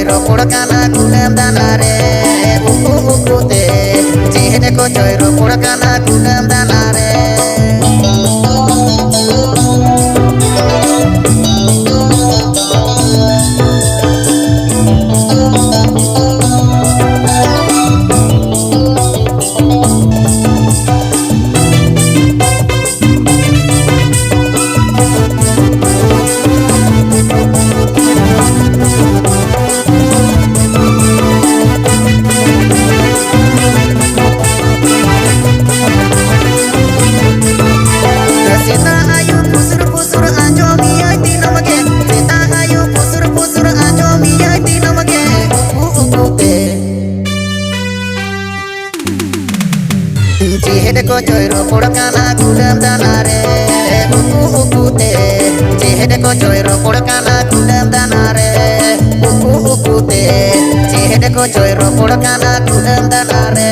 ropor kana kudam danare uku uku te jihde ko coy ropor kana kudam danare jihde ko coy ropor kana kudam danare uku uku te jihde ko coy ropor kana kudam danare uku uku te jihde ko coy ropor kana kudam danare